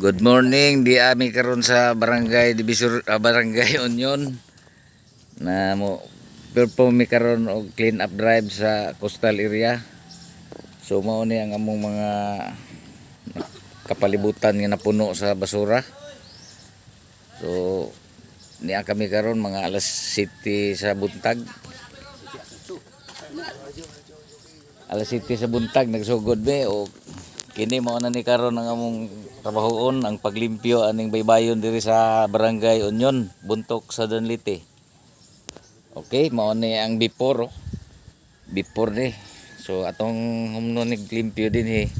Good morning, di ami karon sa Barangay Divisor, Barangay Union na mo perform mi karon og clean up drive sa coastal area. So mao ni ang among mga kapalibutan nga napuno sa basura. So niya kami karon mga alas 7 sa buntag. Alas 7 sa buntag nagsugod be o kini mao na ni karon ang among trabahoon ang paglimpyo aning baybayon diri sa Barangay Union, Buntok sa Danlite. Okay, mao ni ang before oh. Before ni. So atong humno naglimpyo din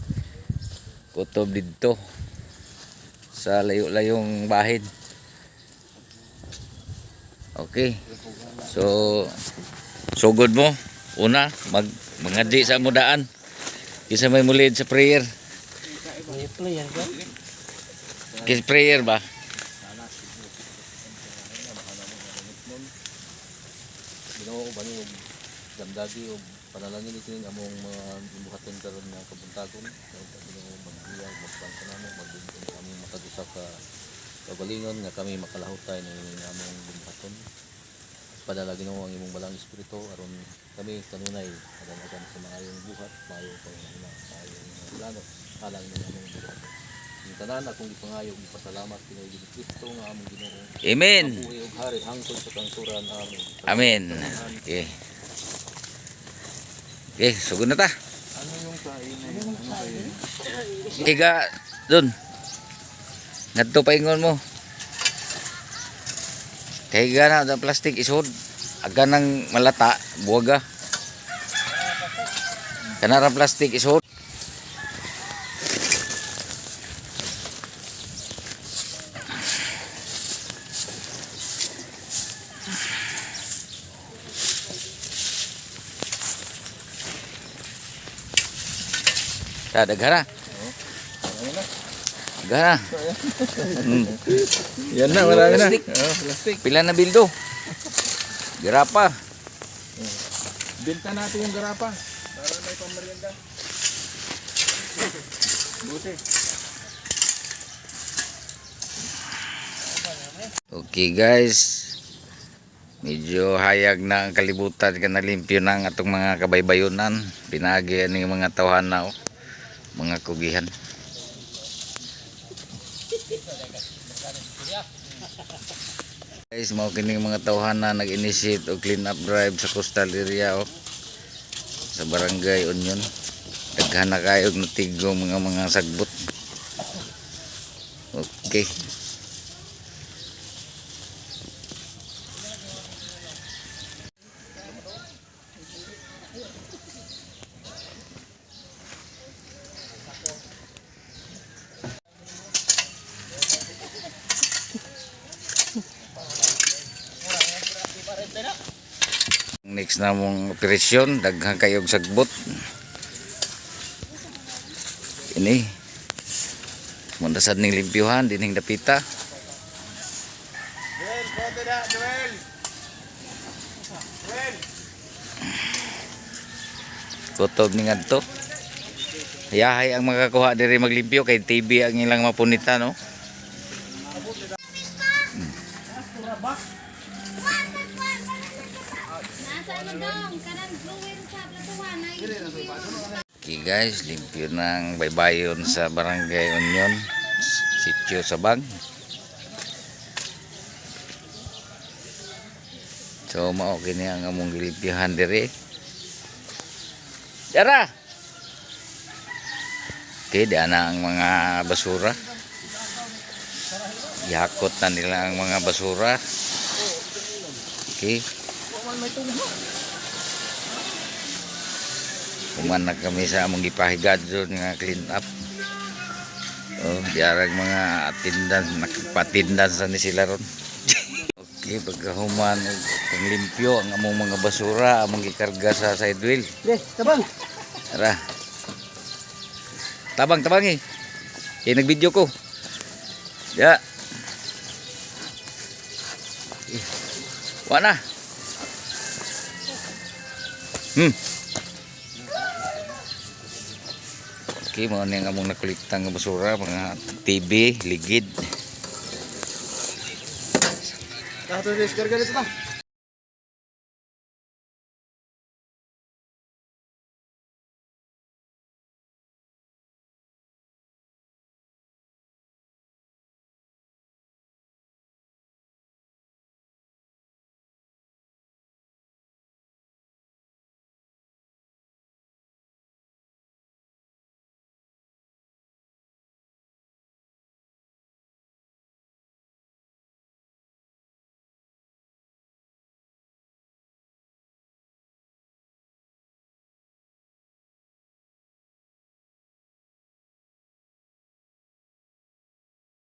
kutob didto sa layo-layong bahin. Okay. So sugod mo una mangadi sa mudaan. Kisa may mulid sa prayer. Kis prayer ba? Ginoo ba ni damdagi o panalangin itin among mga imuhaton karon nga kabuntagon. Ginoo magbiyag magpangkanamo magbinton kami makag-usa ka kagalingon nga kami makalahutay ni among imuhaton. Padala Ginoo ang imong balang espiritu aron kami kanunay agan-agan sa maayong buhat, maayo pang maayong plano alang ni among buhat. Yung tanan akong gipangayo pasalamat kini Kristo nga among Ginoo. Amen. Buhi ug hari hangtod sa kangsuran amin. Amen. Okay. Okay, sugod na ta. Ano yung kain na yun? Ano kayo? Iga dun. Ngadto paingon mo. Kay gana da plastic isod. Aga nang malata, buwaga. Kanara plastic isod. Daghana. Daghana. Yan na, marami na. Plastic. Plastic. Pila na bildo. Garapa. Benta natin yung garapa para may pamerienda. Buti. Okay guys. Medyo hayag na ang kalibutan ka na limpyo na ang atong mga kabaybayonan. Pinagi ang mga tawhana o mga kugihan. Guys, mao kining mga tawhana nag-initiate og clean up drive sa coastal area o sa Barangay Union. Daghan na kayo og natigong mga sagbot. Okay. Next na mong operasyon, daghang kayog sagbot. Ini mundasad ning limpyuhan dining dapita. Joel, kote na, Joel. Joel. Kutob ni ngadto. Yahay ang makakuha diri maglimpyo kay TV ang ilang mapunita no. Okay guys, limpyo ng baybayon sa Barangay Union, Sitio Sabang. So mao kini ang among gilimpyohan diri. Dara. Okay, di ana ang mga basura. Ihakot na nila ang mga basura. Okay. Kuman na kami sa among gipahigad nga clean up. Oh, diarag mga atindan, nakapatindan sa ni sila ron. Okay, pagkahuman ang limpyo ang among mga basura, among gikarga sa side wheel. Tabang. Tara. Tabang eh. Nag-video ko. Ya. Wala na. Okay, mao ni ang among nakuliktang nga basura, mga TV, ligid. Dato descarga dito ba?